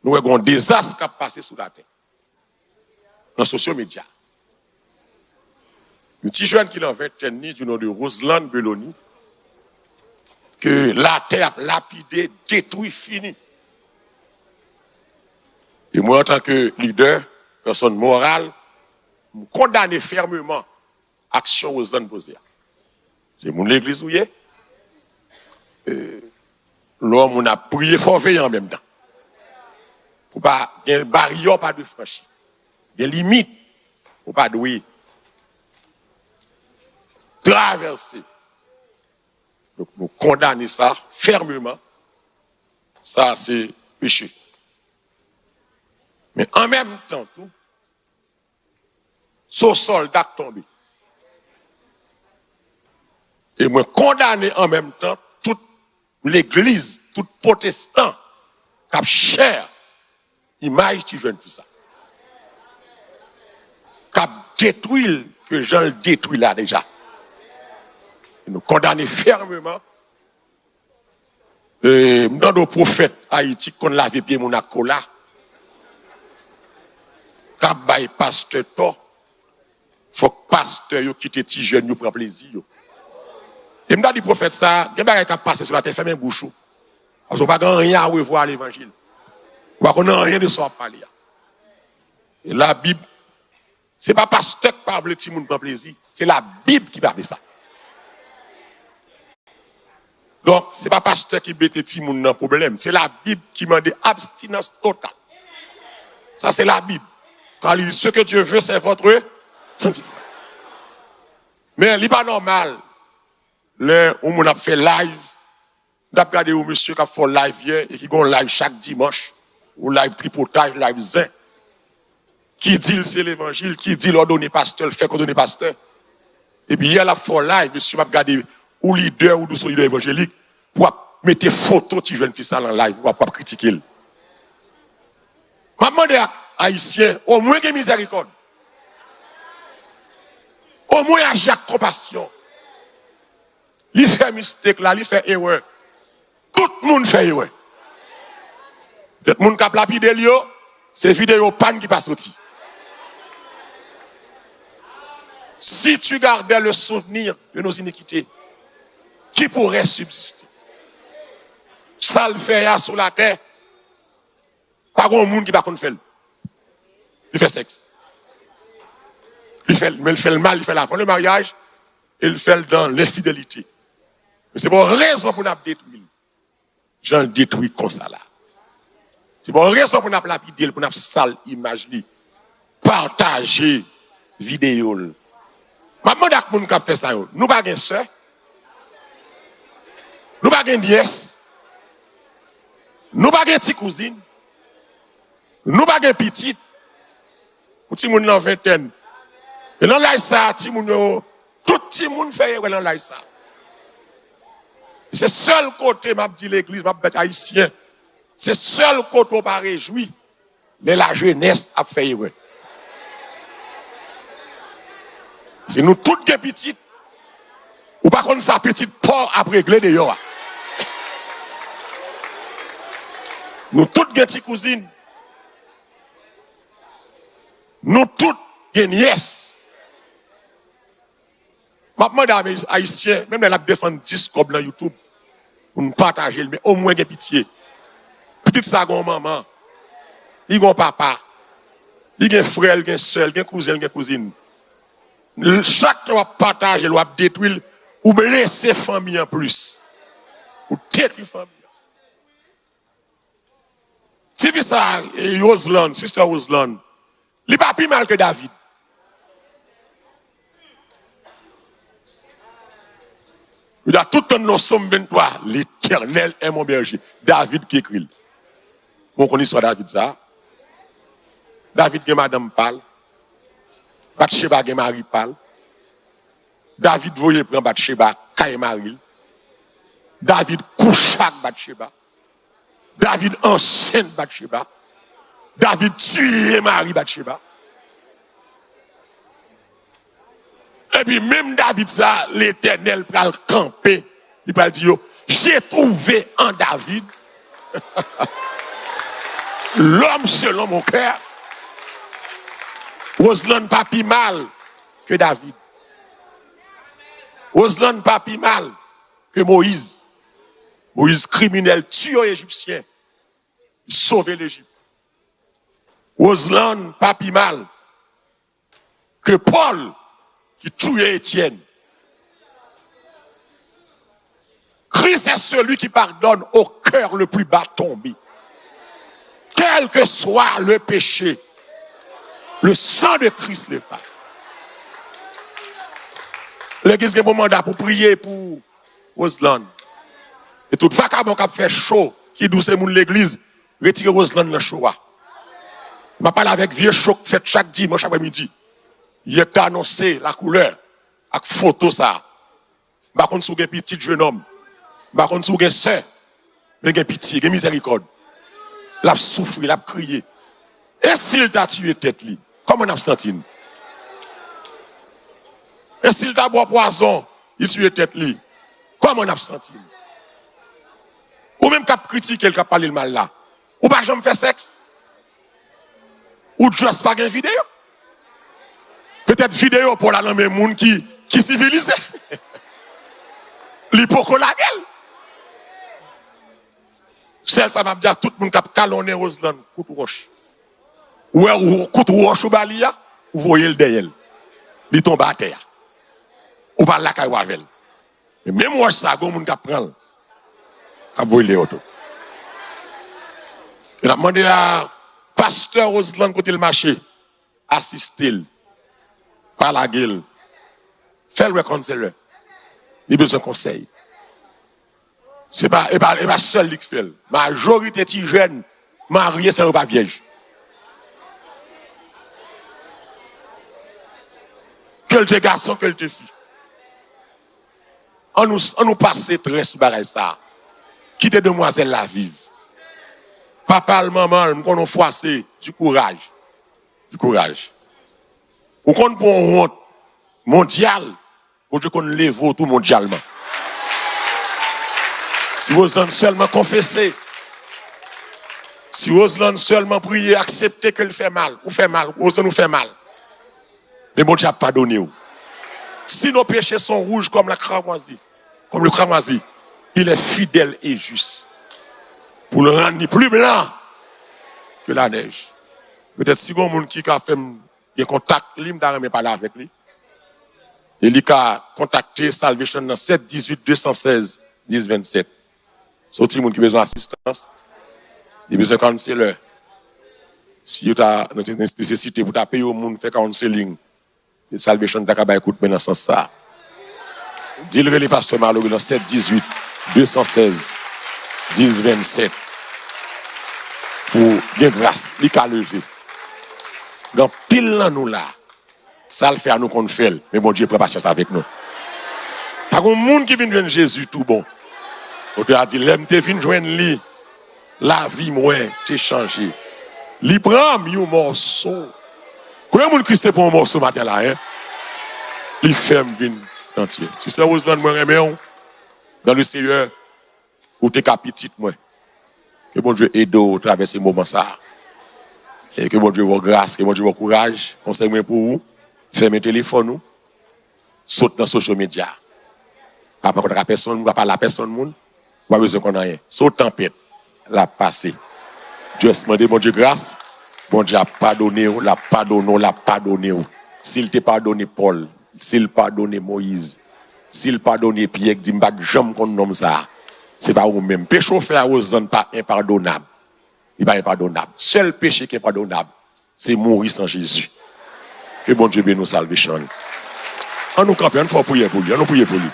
Nous avons un désastre qui a passé sous la terre. Dans les sociaux médias. Un petit jeune qui l'a fait du nom de Roslan Belloni, que la terre a lapidé, détruit, fini. Et moi, en tant que leader, personne morale, je condamne fermement l'action Roslan posée. C'est mon l'église où il est. L'homme, on a prié fort veillant en même temps. Pour pas, il y a une barrière pas de franchir. Il y a une limite pour pas douiller. Traverser. Donc, nous condamnons ça fermement. Ça, c'est péché. Mais en même temps, tout, ce soldat tombé. Et moi, condamner en même temps toute l'église, tout protestant, qui a cher image qui jeune fils ça. Qui a détruit, que Jean le détruit là déjà. Et nous condamnons fermement. Dans nos prophètes Haïti, qu'on l'avait bien mon accola, qui a baillé pasteur tort, faut que pasteur yo quitte ti jeune yo prend plaisir yo. Et me dit prophète ça, gen bagay qui a passé sur la terre ferme bouche. Parce qu'on pas rien à revoir l'évangile. On pas rien de ça à parler. Et la Bible, c'est pas pasteur qui parle ti moun prend plaisir, c'est la Bible qui parle ça. Donc, c'est pas pasteur qui bête ti moun nan problème, c'est la Bible qui demande abstinence totale. Ça c'est la Bible. Quand il dit ce que Dieu veut, c'est votre sanctification. Mais il n'est pas normal. Là où on a fait live, on a regardé un monsieur qui a fait live hier et qui a un live chaque dimanche, ou live tripotage, live zin, qui dit c'est l'évangile, qui dit l'ordonner pasteur, le fait qu'on donne pasteur. Et puis hier, il a fait live, monsieur a regardé ou leader ou son leader évangélique pour mettre photo de jeune fils en live, pour pas critiquer. Je demande à Haïtiens, au moins qu'il y ait miséricorde. Au moins il y a compassion. Il fait mistake là, il fait erreur. Tout le monde fait erreur. Tout le monde qui a lapidé, c'est vidéo panne qui passe sorti. Si tu gardais le souvenir de nos iniquités, qui pourrait subsister? Ça le fait sur la terre. Pas grand monde qui va qu'on fait. Il fait sexe. Mais il fait le mal, il fait avant le mariage, et il fait dans l'infidélité. Mais c'est pour raison pour nous détruire. J'en détruis comme ça là. C'est pour raison pour nous lapider, pour nous sale image, partager vidéo. Maman d'ak moun k'ap fait ça yo. Nous pas gen sœur. Nous pas gen nièce. Nous pas gen ti cousine. Nous pas gen petite. Ou ti moun nan vingtaine. Et dans l'âge ça, ti moun yo, tout ti moun fait dans l'âge ça. C'est seul côté m'a dit l'église, m'a dit haïtien. C'est seul côté on pas réjoui. Mais la jeunesse a fait erreur. C'est nous toutes qui petites. Ou pas contre sa petite porc à régler d'ailleurs. Nous toutes qui petites cousines. Nous toutes qui nièces. Maintenant, les Haïtiens, même la défendre 10 comme dans YouTube, pour nous partager, mais au moins, il y a pitié. Petite ça, maman, il y a papa, il y a frère, il y a soeur, il y a cousin, il y a cousine. Chaque fois partager, il doit détruire ou blesser famille en plus. Ou détruire famille. Si vous savez, Roslan, sister Roslan, il n'est pas plus mal que David. Il a tout un nom somme 23. L'Éternel est mon berger. David qui écrit. Bon, qu'on y soit David ça. David qui madame parle. Bathsheba qui Marie parle. David voyait prendre Bathsheba, Kaye Marie. David couche avec Bathsheba. David enceinte Bathsheba. David tue Marie Bathsheba. Et puis même David ça, l'Éternel va le camper. Il va dire, j'ai trouvé en David. L'homme selon mon cœur. Roslan pas plus mal que David. Roslan pas plus mal que Moïse. Moïse criminel, tueur égyptien. Il sauvé l'Égypte. Roslan pas plus mal que Paul qui tuait Étienne. Christ est celui qui pardonne au cœur le plus bas tombé. Quel que soit le péché, le sang de Christ le fait. L'église a un mandat pour prier pour Roslan. Et tout vacabon qui a fait chaud, qui douce l'église, retire Roslan dans le chaud. Je parle avec vieux chaud fait chaque dimanche après-midi. Il est annoncé la couleur avec photo ça. Par contre, si vous avez un petit jeune homme, par contre, si vous avez une soeur, mais vous avez pitié, vous avez miséricorde. L'a souffrir, l'a crié. Et s'il t'a tué tête li, comment on a senti? Et s'il t'a boit poison, il tue tête li, comment on a senti? Ou même qu'à critiquer le qui a parlé le mal là. Ou pas jamais fait sexe? Ou juste pas une vidéo? Peut-être vidéo pour la même monde qui civilisé. L'hypocrite la gueule. Celle ça m'a dit à tout le monde qui a calonné Roslan, coup de roche. Ou coup de roche ou balia, ou voyez le derrière. Il tombe à terre. Ou pas la caille avec. Mais même roche ça, il y a monde qui prend. Qui voyé auto. Il a demandé à pasteur Roslan côté le marché, assister par la gueule. Fais-le conseiller. Il a besoin de conseil. C'est pas seul qui fait. Majorité de jeunes mariés, c'est pas vierge. Quel te garçon, quel te fille. On nous passe très sous barrage ça. Quittez demoiselle la vive. Papa, maman, nous avons froissé du courage. Du courage. Ou qu'on pour une honte mondiale, ou qu'on lève tout mondialement. Si Roslan seulement confesser, si Roslan seulement prier, accepter qu'elle fait mal, ou fait mal, Roslan nous fait mal. Mais mon Dieu n'a pas pardonné. Si nos péchés sont rouges comme la cramoisie, comme le cramoisi, il est fidèle et juste pour le rendre plus blanc que la neige. Peut-être si on monde qui a fait un contact, il m'a parlé avec lui. Et il a contacté Salvation dans 7 18 216 10 27. C'est tout le monde qui a besoin d'assistance. Il a besoin de counselor. Si vous avez nécessité pour payer au monde, faire counseling. Et Salvation Dakaba écoute maintenant sans ça. Dis-le les pasteurs Malou dans 7 18 216 10 27. Pour bien grâce, il a levé. Dans pile là nous là, ça le fait à nous qu'on fait, mais bon Dieu prend patience avec nous. Par contre, monde qui vient de Jésus tout bon. On te a dit, l'aime te vient joindre lui, la vie moi t'es changé. Li prend un morceau. Comment monde Christ pour un morceau matin là hein? Li ferme vin entier. Si ça vous donne moi remet dans le Seigneur ou t'es petite moi. Que bon Dieu aide au traverser moment ça. Et que bon Dieu vous grâce, que bon Dieu vous courage, conseil moi pour vous. Fermez téléphone nous. Saute dans social media. Pas contre la personne, pas la personne monde. Pas besoin qu'on a rien. Saute tempête la passé. Dieu se demande bon Dieu grâce. Bon Dieu a pardonné, l'a pardonné. S'il t'a pardonné Paul, s'il pardonné Moïse, s'il pardonné Pierre, dit m'pas jamais qu'on nomme ça. C'est pas vous même. Péché fait à Rosanne pas impardonnable. Il pas impardonnable. Seul péché qui est pardonnable, c'est mourir sans Jésus. Que bon Dieu bénisse nous salvation. On nous campe, on faut prier pour lui, on nous prier pour lui.